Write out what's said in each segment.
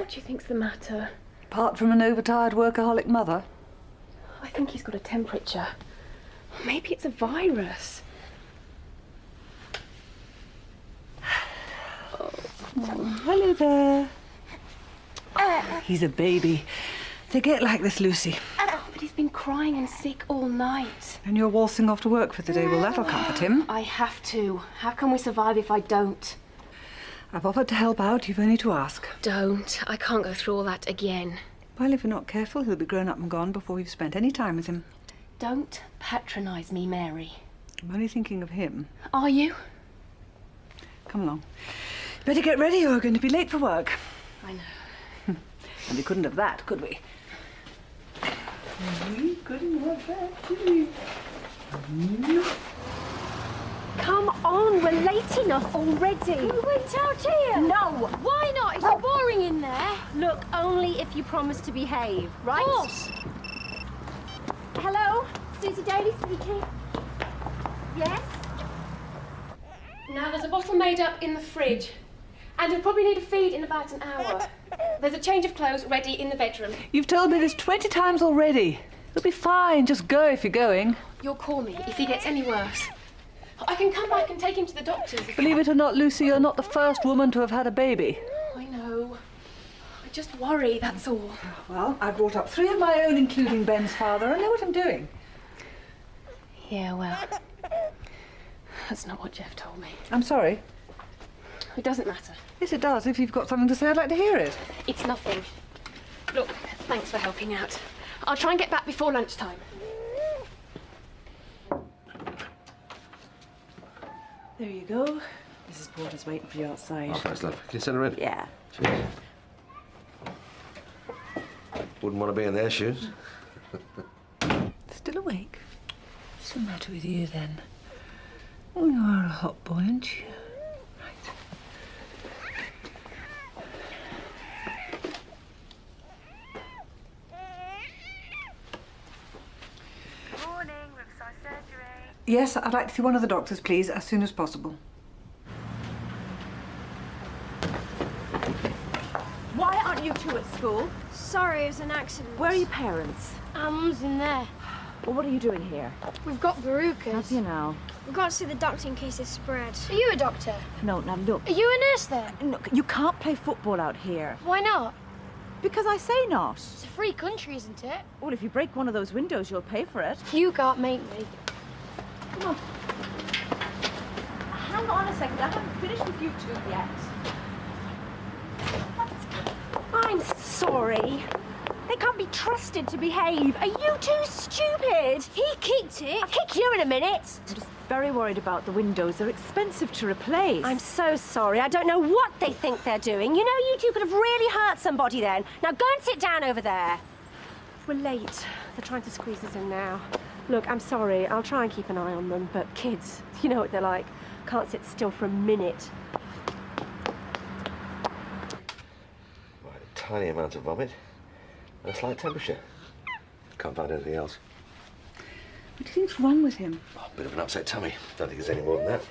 What do you think's the matter? Apart from an overtired workaholic mother? I think he's got a temperature. Maybe it's a virus. Oh, hello there. He's a baby. They get like this, Lucy. Oh, but he's been crying and sick all night. And you're waltzing off to work for the day. Well, that'll comfort him. I have to. How can we survive if I don't? I've offered to help out. You've only to ask. Don't. I can't go through all that again. Well, if you're not careful, he'll be grown up and gone before we've spent any time with him. Don't patronise me, Mary. I'm only thinking of him. Are you? Come along. Better get ready or we're going to be late for work. I know. And we couldn't have that, could we? We couldn't have that, could we? Come on, we're late enough already. We went out here. No. Why not? It's boring in there. Look, only if you promise to behave, right? Of course. Hello? Susie Daly speaking. Yes? Now, there's a bottle made up in the fridge. And you'll probably need a feed in about an hour. There's a change of clothes ready in the bedroom. You've told me this 20 times already. It'll be fine. Just go if you're going. You'll call me if he gets any worse. I can come back and take him to the doctor's. Believe it or not, Lucy, you're not the first woman to have had a baby. I know. I just worry, that's all. Well, I brought up 3 of my own, including Ben's father. I know what I'm doing. Yeah, well, that's not what Jeff told me. I'm sorry. It doesn't matter. Yes, it does. If you've got something to say, I'd like to hear it. It's nothing. Look, thanks for helping out. I'll try and get back before lunchtime. There you go. Mrs. Porter's waiting for you outside. Oh, thanks, love. Can you send her in? Yeah. Cheers. Wouldn't want to be in their shoes. Still awake? What's the matter with you, then? Oh, you are a hot boy, aren't you? Right. Morning, Riverside Surgery. Yes, I'd like to see one of the doctors, please, as soon as possible. Why aren't you two at school? Sorry, it was an accident. Where are your parents? Our mum's in there. Well, what are you doing here? We've got verrucas. Have you now? We've got to see the doctor in case it's spread. Are you a doctor? No, now look. Are you a nurse then? Look, you can't play football out here. Why not? Because I say not. It's a free country, isn't it? Well, if you break one of those windows, you'll pay for it. You can't make me. Come on. Hang on a second. I haven't finished with you two yet. I'm sorry. They can't be trusted to behave. Are you two stupid? He kicked it. I'll kick you in a minute. I'm just very worried about the windows. They're expensive to replace. I'm so sorry. I don't know what they think they're doing. You know, you two could have really hurt somebody then. Now go and sit down over there. We're late. They're trying to squeeze us in now. Look, I'm sorry. I'll try and keep an eye on them. But kids, you know what they're like. Can't sit still for a minute. Right, a tiny amount of vomit and a slight temperature. Can't find anything else. What do you think's wrong with him? Oh, a bit of an upset tummy. Don't think there's any more than that.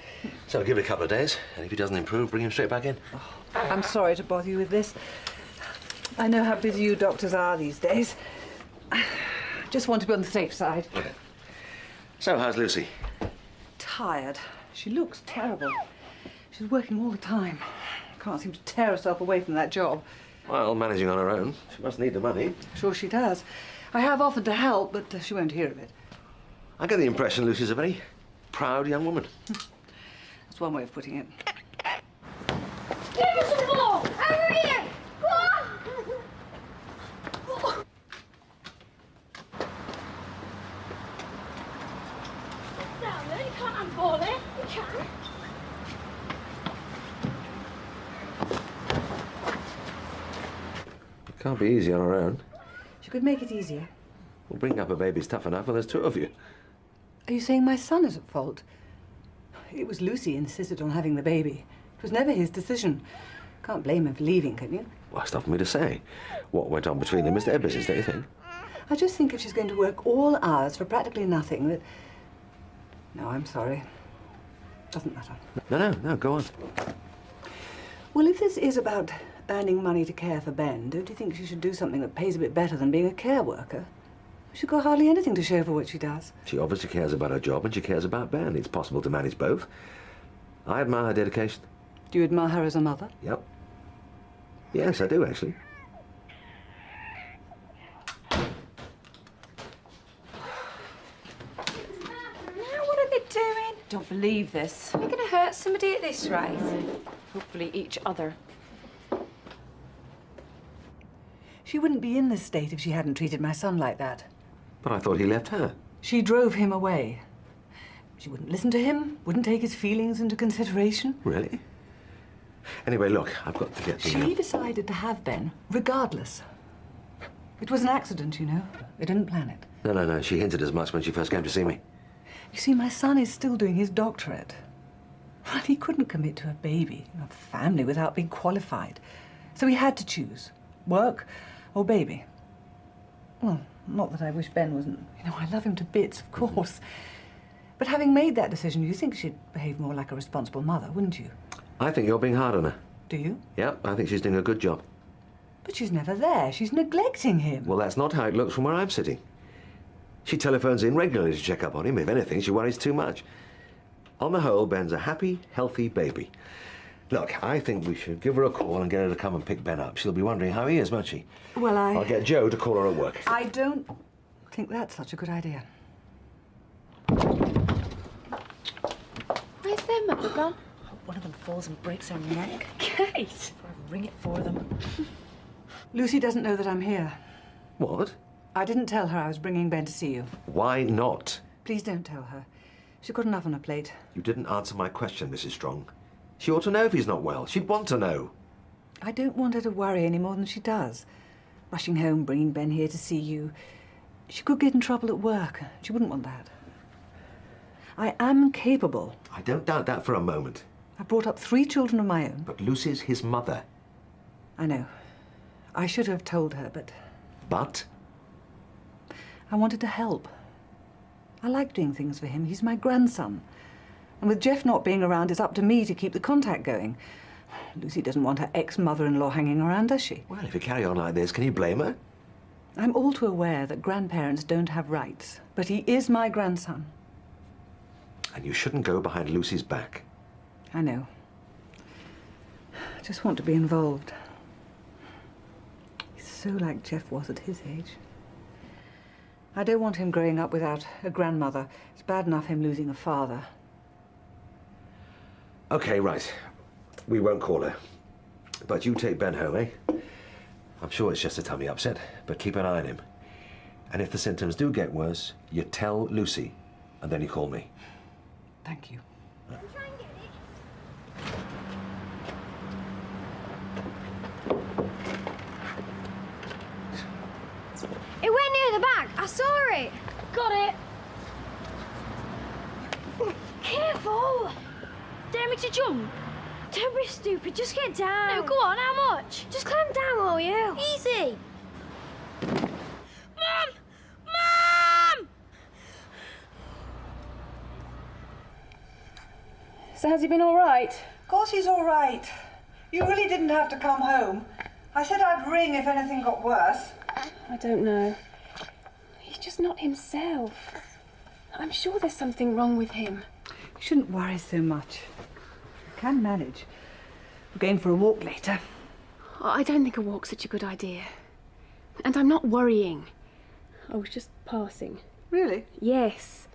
So give it a couple of days, and if he doesn't improve, bring him straight back in. Oh, I'm sorry to bother you with this. I know how busy you doctors are these days. Just want to be on the safe side. Okay. So, how's Lucy? Tired. She looks terrible. She's working all the time. Can't seem to tear herself away from that job. Well, managing on her own. She must need the money. Sure she does. I have offered to help, but she won't hear of it. I get the impression Lucy's a very proud young woman. That's one way of putting it. Give us the ball! Over here! Go on! Down there, you can't handball it. You can. It can't be easy on her own. She could make it easier. Well, bringing up a baby's tough enough when there's 2 of you. Are you saying my son is at fault? It was Lucy who insisted on having the baby. It was never his decision. Can't blame him for leaving, can you? Well, it's not for me to say. What went on between them is their business, don't you think? I just think if she's going to work all hours for practically nothing, that... No, I'm sorry. Doesn't matter. No, go on. Well, if this is about earning money to care for Ben, don't you think she should do something that pays a bit better than being a care worker? She's got hardly anything to show for what she does. She obviously cares about her job and she cares about Ben. It's possible to manage both. I admire her dedication. Do you admire her as a mother? Yep. Yes, I do, actually. Now what are they doing? Don't believe this. They're going to hurt somebody at this rate. Hopefully each other. She wouldn't be in this state if she hadn't treated my son like that. But I thought he left her. She drove him away. She wouldn't listen to him, wouldn't take his feelings into consideration. Really? Anyway, look, I've got to get the... She decided to have Ben, regardless. It was an accident, you know. They didn't plan it. No. She hinted as much when she first came to see me. You see, my son is still doing his doctorate. Well, he couldn't commit to a baby, a family, without being qualified. So he had to choose, work or baby. Well, not that I wish Ben wasn't... You know, I love him to bits, of course. But having made that decision, you think she'd behave more like a responsible mother, wouldn't you? I think you're being hard on her. Do you? Yep, I think she's doing a good job. But she's never there. She's neglecting him. Well, that's not how it looks from where I'm sitting. She telephones in regularly to check up on him. If anything, she worries too much. On the whole, Ben's a happy, healthy baby. Look, I think we should give her a call and get her to come and pick Ben up. She'll be wondering how he is, won't she? Well, I'll get Joe to call her at work. I don't think that's such a good idea. Where's their mother gone? Hope one of them falls and breaks her neck. Kate! Before I ring it for them. Lucy doesn't know that I'm here. What? I didn't tell her I was bringing Ben to see you. Why not? Please don't tell her. She's got enough on her plate. You didn't answer my question, Mrs. Strong. She ought to know if he's not well. She'd want to know. I don't want her to worry any more than she does. Rushing home, bringing Ben here to see you. She could get in trouble at work. She wouldn't want that. I am capable. I don't doubt that for a moment. I brought up 3 children of my own. But Lucy's his mother. I know. I should have told her, but But? I wanted to help. I like doing things for him. He's my grandson. And with Jeff not being around, it's up to me to keep the contact going. Lucy doesn't want her ex-mother-in-law hanging around, does she? Well, if you carry on like this, can you blame her? I'm all too aware that grandparents don't have rights, but he is my grandson. And you shouldn't go behind Lucy's back. I know. I just want to be involved. He's so like Jeff was at his age. I don't want him growing up without a grandmother. It's bad enough him losing a father. Okay, right. We won't call her. But you take Ben home, eh? I'm sure it's just a tummy upset, but keep an eye on him. And if the symptoms do get worse, you tell Lucy, and then you call me. Thank you. It went near the back. I saw it. Got it! Careful. Dare me to jump? Don't be stupid. Just get down. No, go on. How much? Just climb down, will you? Easy. Mum! Mum! So has he been all right? Of course he's all right. You really didn't have to come home. I said I'd ring if anything got worse. I don't know. He's just not himself. I'm sure there's something wrong with him. You shouldn't worry so much. You can manage. We're going for a walk later. I don't think a walk's such a good idea. And I'm not worrying. I was just passing. Really? Yes.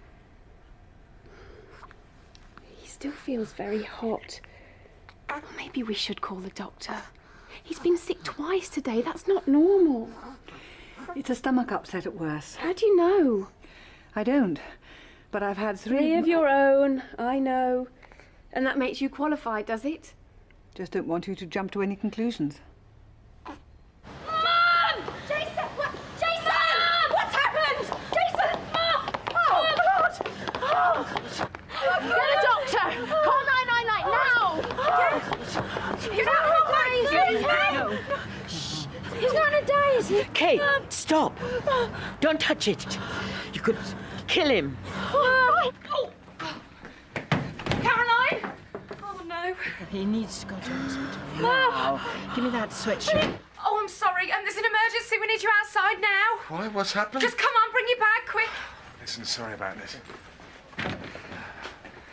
He still feels very hot. Or maybe we should call the doctor. He's been sick twice today. That's not normal. It's a stomach upset at worst. How do you know? I don't. But I've had 3... 3 of your own, I know. And that makes you qualified, does it? Just don't want you to jump to any conclusions. Mum! Jason! What? Jason! Mum! What's happened? Jason! Mum! Oh, God! Oh, Get a doctor! Call 999 now! Get out of the way! He's not gonna die, is he? Kate, stop! Don't touch it. You could kill him. Caroline! Oh, no. He needs to go to hospital now. Give me that sweatshirt. Oh, I'm sorry. There's an emergency. We need you outside now. Why? What's happened? Just come on, bring your bag, quick. Listen, sorry about this.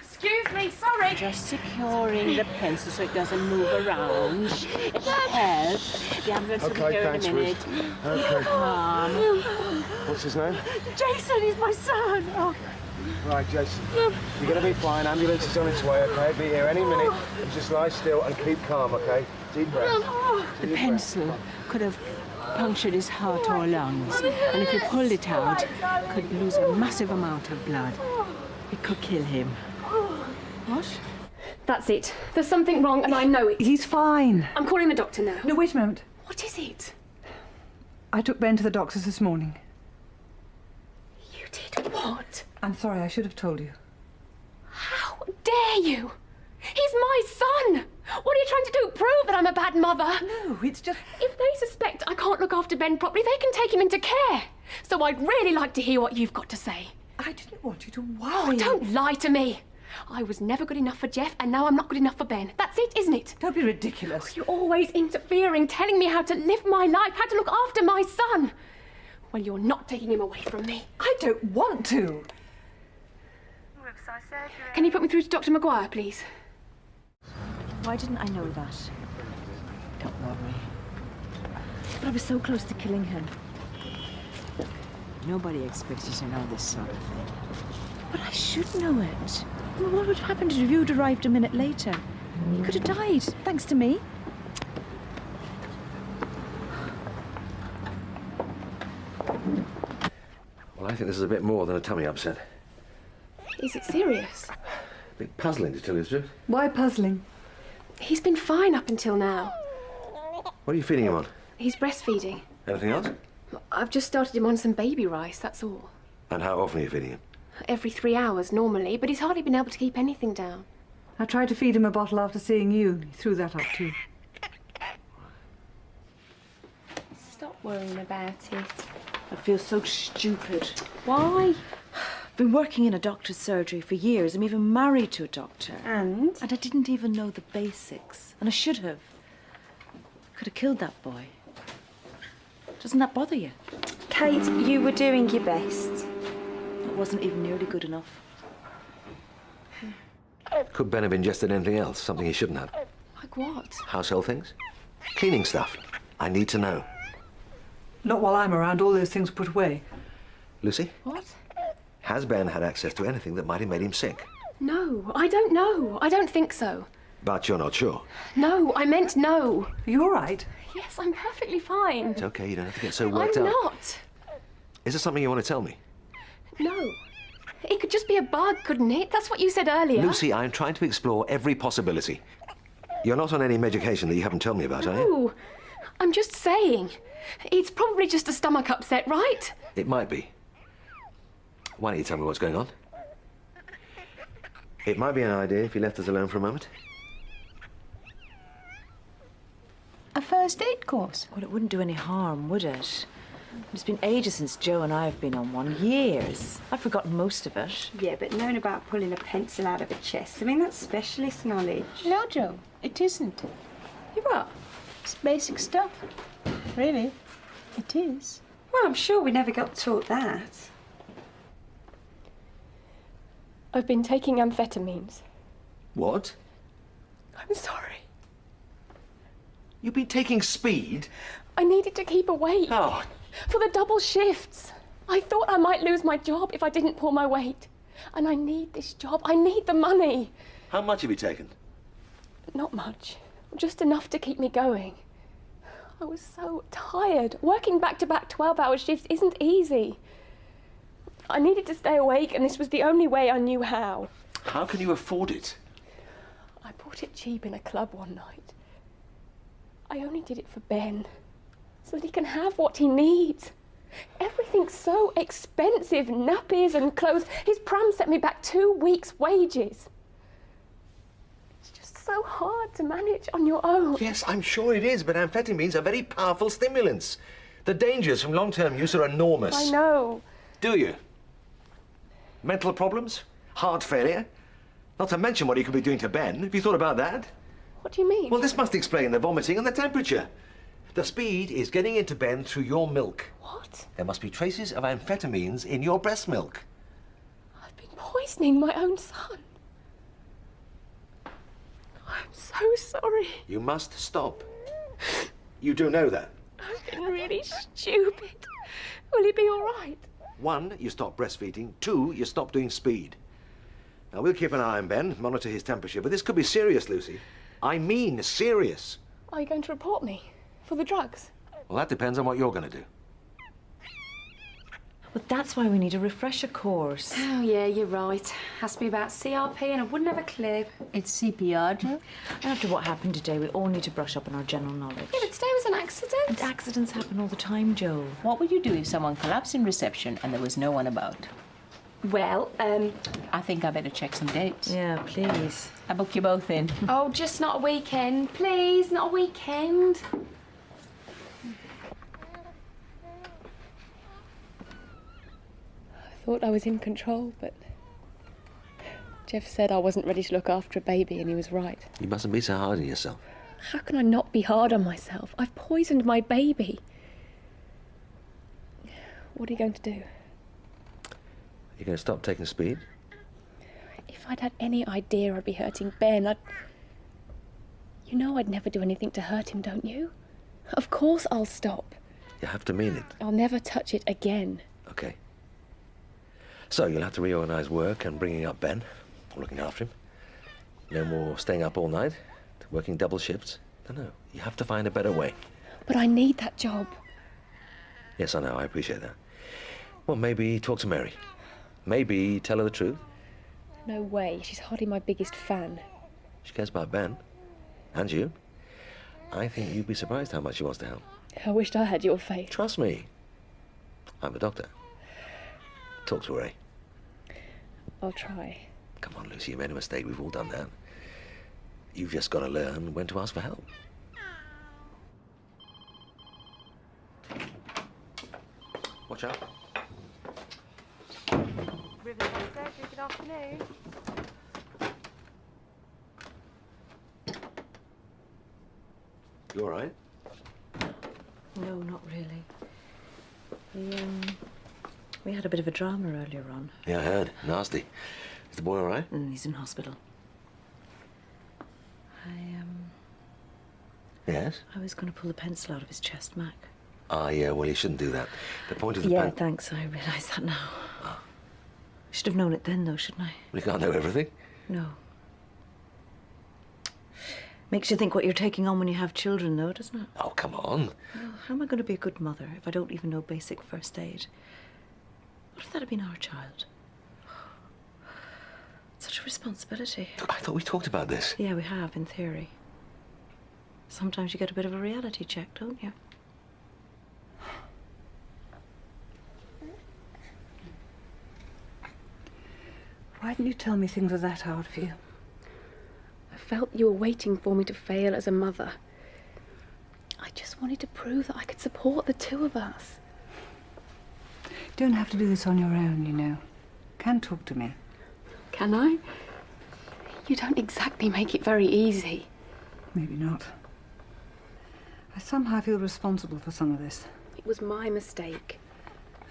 Excuse me, sorry. Just securing the pencil so it doesn't move around. It'll help. The ambulance will be here thanks, in a minute. Ruth. Okay. Calm. What's his name? Jason, he's my son. Oh. Right, Jason. You're going to be fine. Ambulance is on its way, okay? Be here any minute. You just lie still and keep calm, okay? Deep breaths. The pencil could have punctured his heart or lungs. And if you pulled it out, could lose a massive amount of blood. It could kill him. What? That's it. There's something wrong and I know it. He's fine. I'm calling the doctor now. No, wait a moment. What is it? I took Ben to the doctor's this morning. You did what? I'm sorry, I should have told you. How dare you? He's my son! What are you trying to do? Prove that I'm a bad mother? No, it's just... If they suspect I can't look after Ben properly, they can take him into care. So I'd really like to hear what you've got to say. I didn't want you to worry. Oh, don't lie to me. I was never good enough for Jeff, and now I'm not good enough for Ben. That's it, isn't it? Don't be ridiculous. You're always interfering, telling me how to live my life, how to look after my son. Well, you're not taking him away from me. I don't want to. Riverside surgery. Can you put me through to Dr. Maguire, please? Why didn't I know that? Don't worry. But I was so close to killing him. Nobody expects you to know this sort of thing. But I should know it. Well, what would have happened if you'd arrived a minute later? He could have died, thanks to me. Well, I think this is a bit more than a tummy upset. Is it serious? A bit puzzling, to tell you the truth. Why puzzling? He's been fine up until now. What are you feeding him on? He's breastfeeding. Anything else? I've just started him on some baby rice, that's all. And how often are you feeding him? Every 3 hours, normally, but he's hardly been able to keep anything down. I tried to feed him a bottle after seeing you. He threw that up too. Stop worrying about it. I feel so stupid. Why? I've been working in a doctor's surgery for years. I'm even married to a doctor. And? And I didn't even know the basics. And I should have. Could have killed that boy. Doesn't that bother you? Kate, you were doing your best. It wasn't even nearly good enough. Could Ben have ingested anything else? Something he shouldn't have? Like what? Household things? Cleaning stuff? I need to know. Not while I'm around, all those things put away. Lucy? What? Has Ben had access to anything that might have made him sick? No, I don't know. I don't think so. But you're not sure? No, I meant no. Are you all right? Yes, I'm perfectly fine. It's okay, you don't have to get so worked I'm up. not. Is there something you want to tell me? No. It could just be a bug, couldn't it? That's what you said earlier. Lucy, I'm trying to explore every possibility. You're not on any medication that you haven't told me about, are you? No. I'm just saying. It's probably just a stomach upset, right? It might be. Why don't you tell me what's going on? It might be an idea if you left us alone for a moment. A first aid course? Well, it wouldn't do any harm, would it? It's been ages since Joe and I have been on one. Years. I've forgotten most of it. Yeah, but knowing about pulling a pencil out of a chest, I mean, that's specialist knowledge. No, Joe, it isn't. You what? It's basic stuff. Really, it is. Well, I'm sure we never got taught that. I've been taking amphetamines. What? I'm sorry. You've been taking speed? I needed to keep awake. Oh. For the double shifts. I thought I might lose my job if I didn't pull my weight. And I need this job. I need the money. How much have you taken? Not much. Just enough to keep me going. I was so tired. Working back-to-back 12-hour shifts isn't easy. I needed to stay awake, and this was the only way I knew how. How can you afford it? I bought it cheap in a club one night. I only did it for Ben, so that he can have what he needs. Everything's so expensive, nappies and clothes. His pram set me back 2 weeks' wages. It's just so hard to manage on your own. Yes, I'm sure it is, but amphetamines are very powerful stimulants. The dangers from long-term use are enormous. I know. Do you? Mental problems? Heart failure? Not to mention what he could be doing to Ben. Have you thought about that? What do you mean? Well, this must explain the vomiting and the temperature. The speed is getting into Ben through your milk. What? There must be traces of amphetamines in your breast milk. I've been poisoning my own son. I'm so sorry. You must stop. You do know that. I've been really stupid. Will he be all right? 1, you stop breastfeeding. 2, you stop doing speed. Now, we'll keep an eye on Ben, monitor his temperature, but this could be serious, Lucy. I mean serious. Are you going to report me? For the drugs? Well, that depends on what you're going to do. Well, that's why we need a refresher course. Oh, yeah, you're right. Has to be about CRP and I wouldn't have a clue. It's CPR, Joe? After what happened today, we all need to brush up on our general knowledge. Yeah, but today was an accident. And accidents happen all the time, Joe. What would you do if someone collapsed in reception and there was no one about? Well, I think I better check some dates. Yeah, please. I book you both in. oh, just not a weekend. Please, not a weekend. I thought I was in control, but Jeff said I wasn't ready to look after a baby, and he was right. You mustn't be so hard on yourself. How can I not be hard on myself? I've poisoned my baby. What are you going to do? You're going to stop taking speed? If I'd had any idea I'd be hurting Ben, You know I'd never do anything to hurt him, don't you? Of course I'll stop. You have to mean it. I'll never touch it again. Okay. So you'll have to reorganise work and bringing up Ben, or looking after him. No more staying up all night, working double shifts. No, you have to find a better way. But I need that job. Yes, I know, I appreciate that. Well, maybe talk to Mary. Maybe tell her the truth. No way, she's hardly my biggest fan. She cares about Ben. And you. I think you'd be surprised how much she wants to help. I wished I had your faith. Trust me. I'm a doctor. Talk to her, eh? I'll try. Come on, Lucy, you made a mistake. We've all done that. You've just got to learn when to ask for help. Watch out. Riverside Surgery, good afternoon. You all right? No, not really. We had a bit of a drama earlier on. Yeah, I heard. Nasty. Is the boy all right? He's in hospital. Yes? I was going to pull the pencil out of his chest, Mac. Ah, yeah, well, you shouldn't do that. The point of the Yeah, thanks. I realise that now. Oh. Should have known it then, though, shouldn't I? You can't know everything. No. Makes you think what you're taking on when you have children, though, doesn't it? Oh, come on. Well, how am I going to be a good mother if I don't even know basic first aid? What if that had been our child? Such a responsibility. I thought we talked about this. Yeah, we have, in theory. Sometimes you get a bit of a reality check, don't you? Why didn't you tell me things were that hard for you? I felt you were waiting for me to fail as a mother. I just wanted to prove that I could support the two of us. You don't have to do this on your own, you know. Can talk to me. Can I? You don't exactly make it very easy. Maybe not. I somehow feel responsible for some of this. It was my mistake.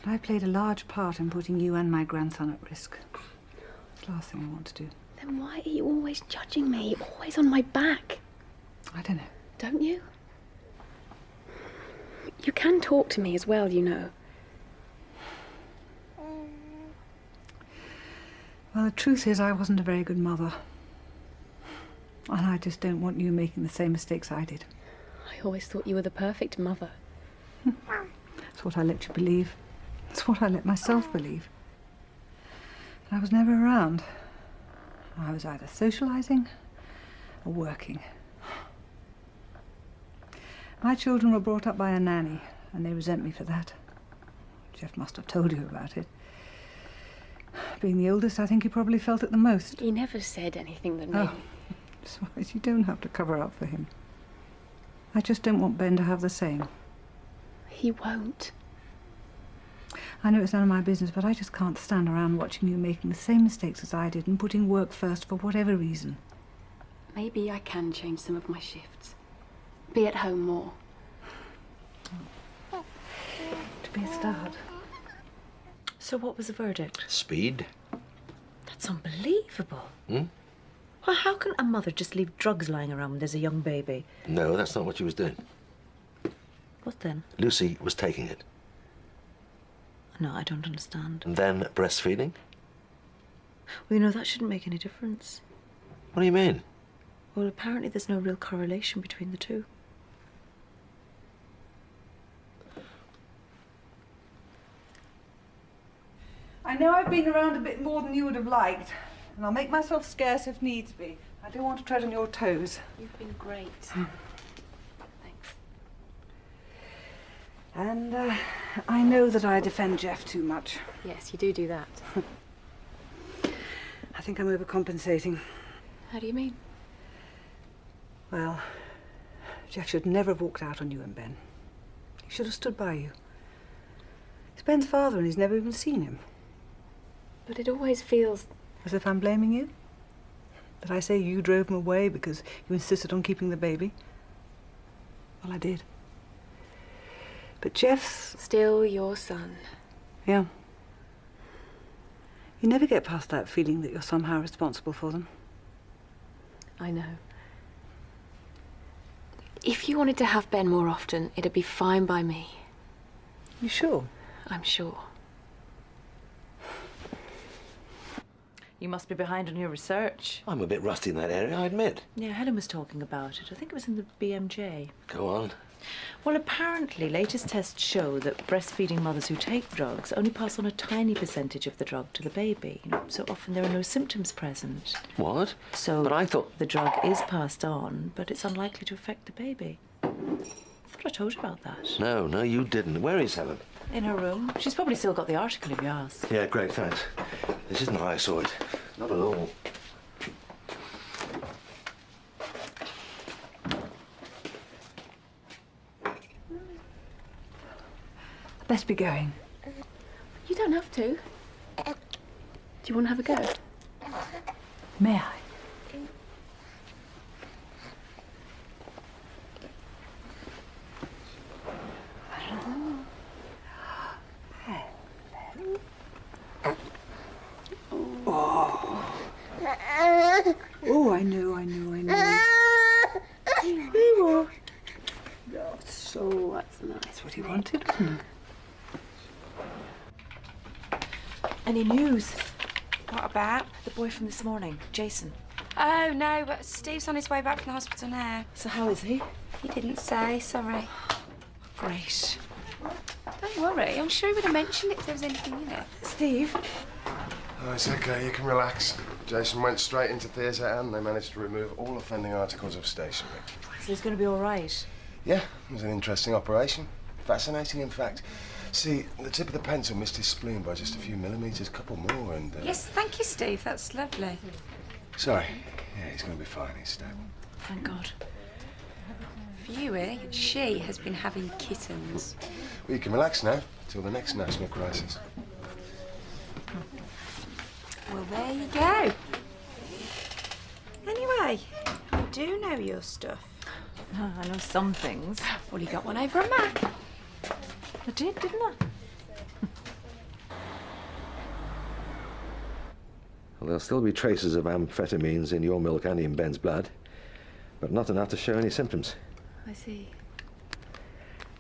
And I played a large part in putting you and my grandson at risk. It's the last thing I want to do. Then why are you always judging me? Always on my back? I don't know. Don't you? You can talk to me as well, you know. Well, the truth is I wasn't a very good mother. And I just don't want you making the same mistakes I did. I always thought you were the perfect mother. That's what I let you believe. That's what I let myself believe. And I was never around. I was either socializing or working. My children were brought up by a nanny, and they resent me for that. Jeff must have told you about it. Being the oldest, I think he probably felt it the most. He never said anything that made me... So you don't have to cover up for him. I just don't want Ben to have the same. He won't. I know it's none of my business, but I just can't stand around watching you making the same mistakes as I did and putting work first for whatever reason. Maybe I can change some of my shifts. Be at home more. To be a start. So what was the verdict? Speed. That's unbelievable. Hmm? Well, how can a mother just leave drugs lying around when there's a young baby? No, that's not what she was doing. What then? Lucy was taking it. No, I don't understand. And then breastfeeding? Well, you know, that shouldn't make any difference. What do you mean? Well, apparently there's no real correlation between the two. I know I've been around a bit more than you would have liked, and I'll make myself scarce if needs be. I don't want to tread on your toes. You've been great. Thanks. And I know that I defend Jeff too much. Yes, you do that. I think I'm overcompensating. How do you mean? Well, Jeff should never have walked out on you and Ben. He should have stood by you. He's Ben's father and he's never even seen him. But it always feels... As if I'm blaming you? That I say you drove him away because you insisted on keeping the baby? Well, I did. But Jeff's... Still your son. Yeah. You never get past that feeling that you're somehow responsible for them. I know. If you wanted to have Ben more often, it'd be fine by me. You sure? I'm sure. You must be behind on your research. I'm a bit rusty in that area, I admit. Yeah, Helen was talking about it. I think it was in the BMJ. Go on. Well, apparently, latest tests show that breastfeeding mothers who take drugs only pass on a tiny percentage of the drug to the baby. You know, so often there are no symptoms present. What? So But I thought... the drug is passed on, but it's unlikely to affect the baby. I thought I told you about that. No, you didn't. Where is Helen? In her room. She's probably still got the article if you ask. Yeah, great, thanks. This isn't how I saw it. Not at all. Best be going. You don't have to. Do you want to have a go? May I? Oh, I know. So that's nice. That's what he wanted, wasn't it? Any news? What about? The boy from this morning, Jason. Oh, no, but Steve's on his way back from the hospital now. So how is he? He didn't say, sorry. Great. Don't worry, I'm sure he would have mentioned it if there was anything in it. Steve? Oh, it's okay, you can relax. Jason went straight into theatre and they managed to remove all offending articles of stationery. So he's going to be all right? Yeah, it was an interesting operation. Fascinating, in fact. See, the tip of the pencil missed his spleen by just a few millimetres, couple more, and... Yes, thank you, Steve. That's lovely. Sorry. Yeah, he's going to be fine. He's stable. Thank God. Viewy, she has been having kittens. Well, you can relax now, till the next national crisis. Well, there you go. Anyway, you do know your stuff. Oh, I know some things. Well, you got one over a Mac. I did, didn't I? Well, there'll still be traces of amphetamines in your milk and in Ben's blood, but not enough to show any symptoms. I see.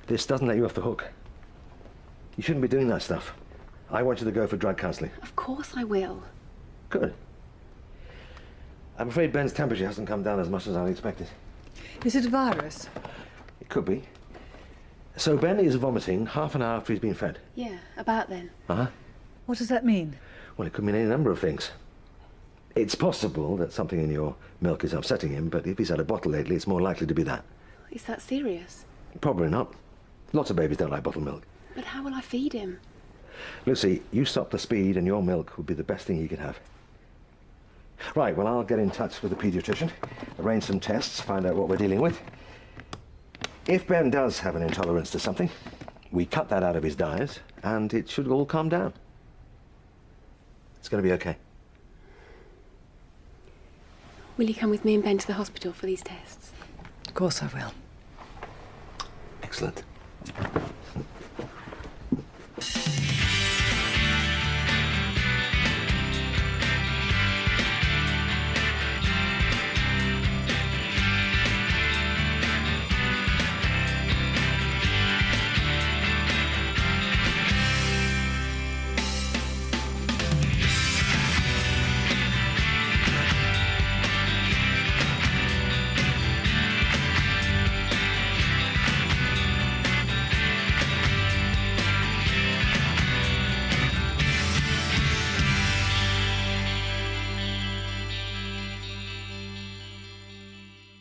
This doesn't let you off the hook. You shouldn't be doing that stuff. I want you to go for drug counselling. Of course I will. Good. I'm afraid Ben's temperature hasn't come down as much as I expected. Is it a virus? It could be. So Ben is vomiting half an hour after he's been fed. Yeah, about then. Uh-huh. What does that mean? Well, it could mean any number of things. It's possible that something in your milk is upsetting him, but if he's had a bottle lately, it's more likely to be that. Is that serious? Probably not. Lots of babies don't like bottled milk. But how will I feed him? Lucy, you stop the speed and your milk would be the best thing he could have. Right, well, I'll get in touch with the paediatrician, arrange some tests, find out what we're dealing with. If Ben does have an intolerance to something, we cut that out of his diet and it should all calm down. It's going to be okay. Will you come with me and Ben to the hospital for these tests? Of course I will. Excellent.